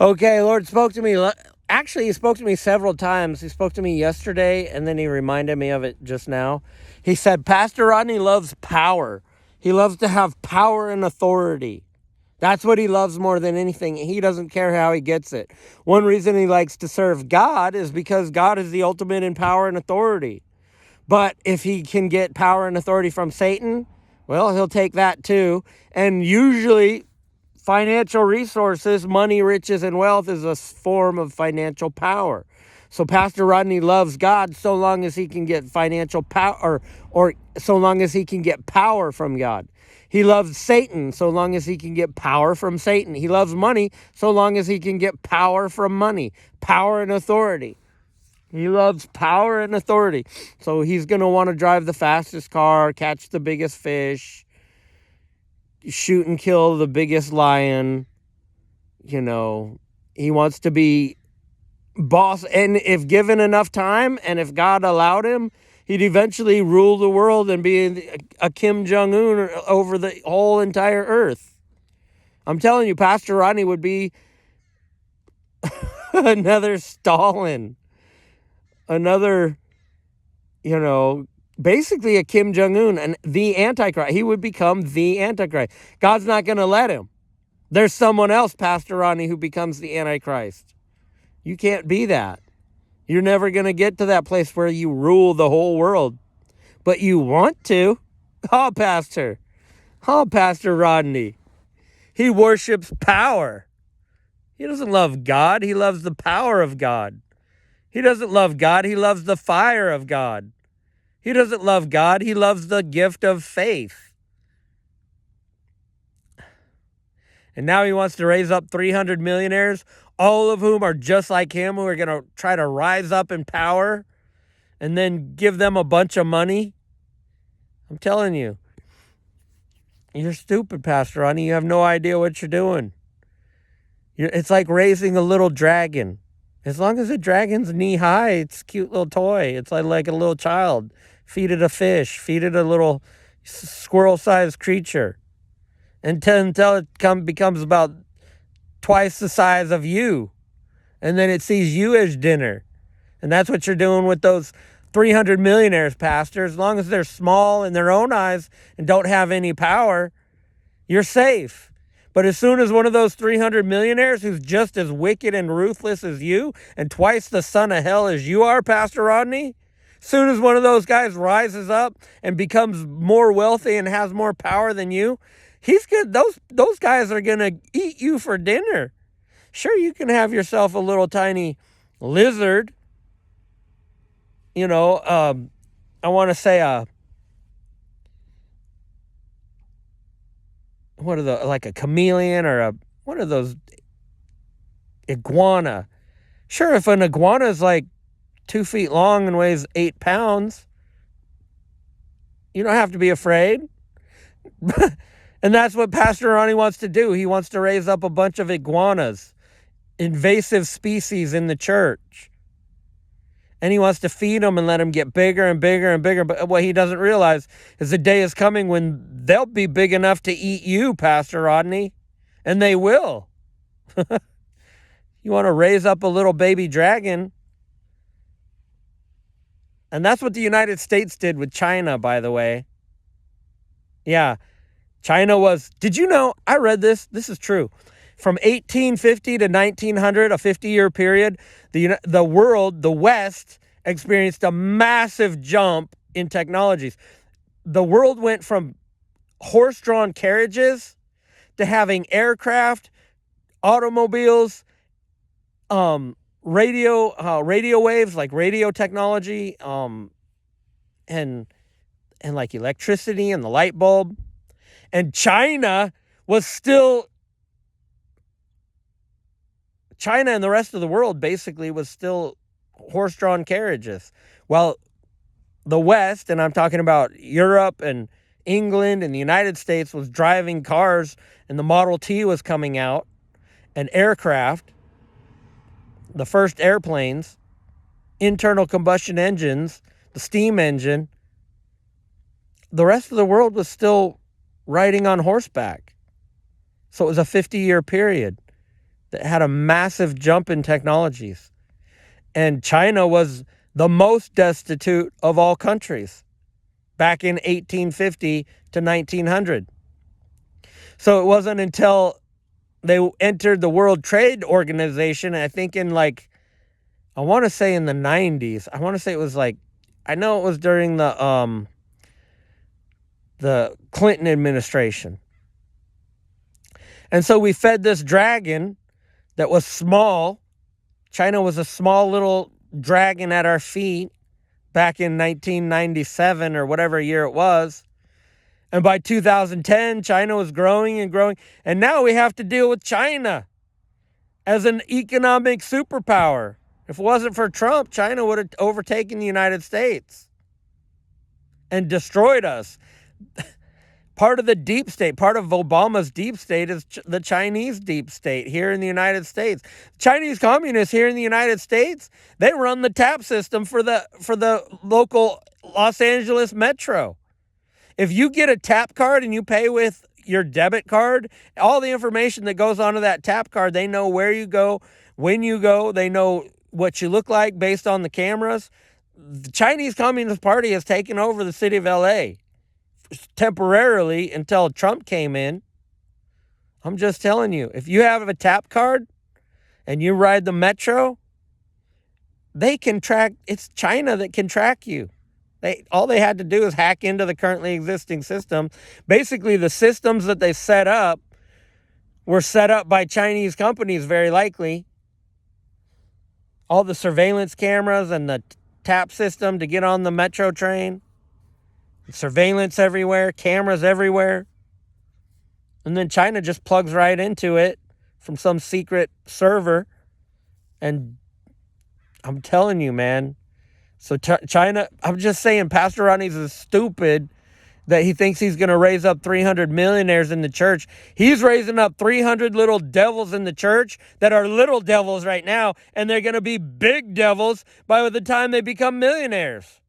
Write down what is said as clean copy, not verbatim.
Okay, Lord spoke to me. Actually, he spoke to me several times. He spoke to me yesterday, and then he reminded me of it just now. He said, Pastor Rodney loves power. He loves to have power and authority. That's what he loves more than anything. He doesn't care how he gets it. One reason he likes to serve God is because God is the ultimate in power and authority. But if he can get power and authority from Satan, well, he'll take that too. And usually financial resources, money, riches, and wealth is a form of financial power. So Pastor Rodney loves God so long as he can get financial power, or so long as he can get power from God. He loves Satan so long as he can get power from Satan. He loves money so long as he can get power from money, power and authority. He loves power and authority. So he's going to want to drive the fastest car, catch the biggest fish, shoot and kill the biggest lion. You know, he wants to be boss. And if given enough time and if God allowed him, he'd eventually rule the world and be a Kim Jong-un over the whole entire earth. I'm telling you, Pastor Rodney would be another Stalin, another, basically a Kim Jong-un, and the Antichrist. He would become the Antichrist. God's not going to let him. There's someone else, Pastor Rodney, who becomes the Antichrist. You can't be that. You're never going to get to that place where you rule the whole world. But you want to. Pastor Rodney. He worships power. He doesn't love God. He loves the power of God. He doesn't love God. He loves the fire of God. He doesn't love God. He loves the gift of faith. And now he wants to raise up 300 millionaires, all of whom are just like him, who are going to try to rise up in power and then give them a bunch of money. I'm telling you, you're stupid, Pastor Rodney. You have no idea what you're doing. It's like raising a little dragon. As long as the dragon's knee high, it's a cute little toy. It's like a little child. Feed it a fish. Feed it a little squirrel-sized creature. Until it becomes about twice the size of you. And then it sees you as dinner. And that's what you're doing with those 300 millionaires, Pastor. As long as they're small in their own eyes and don't have any power, you're safe. But as soon as one of those 300 millionaires who's just as wicked and ruthless as you and twice the son of hell as you are, Pastor Rodney, as soon as one of those guys rises up and becomes more wealthy and has more power than you, he's good. Those guys are going to eat you for dinner. Sure, you can have yourself a little tiny lizard. I want to say like a chameleon or what are those, iguana. Sure, if an iguana is like 2 feet long and weighs 8 pounds, you don't have to be afraid. And that's what Pastor Rodney wants to do. He wants to raise up a bunch of iguanas, invasive species in the church. And he wants to feed them and let them get bigger and bigger and bigger. But what he doesn't realize is the day is coming when they'll be big enough to eat you, Pastor Rodney. And they will. You want to raise up a little baby dragon. And that's what the United States did with China, by the way. Yeah. China was, did you know, I read this. This is true. From 1850 to 1900, a 50-year period, the world, the West, experienced a massive jump in technologies. The world went from horse-drawn carriages to having aircraft, automobiles, radio waves, like radio technology, and like electricity and the light bulb. And China and the rest of the world basically was still horse-drawn carriages. While the West, and I'm talking about Europe and England and the United States, was driving cars, and the Model T was coming out, and aircraft, the first airplanes, internal combustion engines, the steam engine. The rest of the world was still riding on horseback. So it was a 50-year period. that had a massive jump in technologies. And China was the most destitute of all countries back in 1850 to 1900. So it wasn't until they entered the World Trade Organization, I think I want to say in the 90s. I want to say it was I know it was during the Clinton administration. And so we fed this dragon that was small. China was a small little dragon at our feet back in 1997 or whatever year it was. And by 2010, China was growing and growing. And now we have to deal with China as an economic superpower. If it wasn't for Trump, China would have overtaken the United States and destroyed us. Part of the deep state, part of Obama's deep state is the Chinese deep state here in the United States. Chinese communists here in the United States, they run the tap system for the local Los Angeles metro. If you get a tap card and you pay with your debit card, all the information that goes onto that tap card, they know where you go, when you go, they know what you look like based on the cameras. The Chinese Communist Party has taken over the city of LA temporarily until Trump came in. I'm just telling you, if you have a tap card and you ride the metro, they can track, it's China that can track you. All they had to do is hack into the currently existing system. Basically, the systems that they set up were set up by Chinese companies, very likely. All the surveillance cameras and the tap system to get on the metro train. Surveillance everywhere, cameras everywhere. And then China just plugs right into it from some secret server. And I'm telling you, man. So China, I'm just saying, Pastor Rodney's is stupid that he thinks he's going to raise up 300 millionaires in the church. He's raising up 300 little devils in the church that are little devils right now, and they're going to be big devils by the time they become millionaires.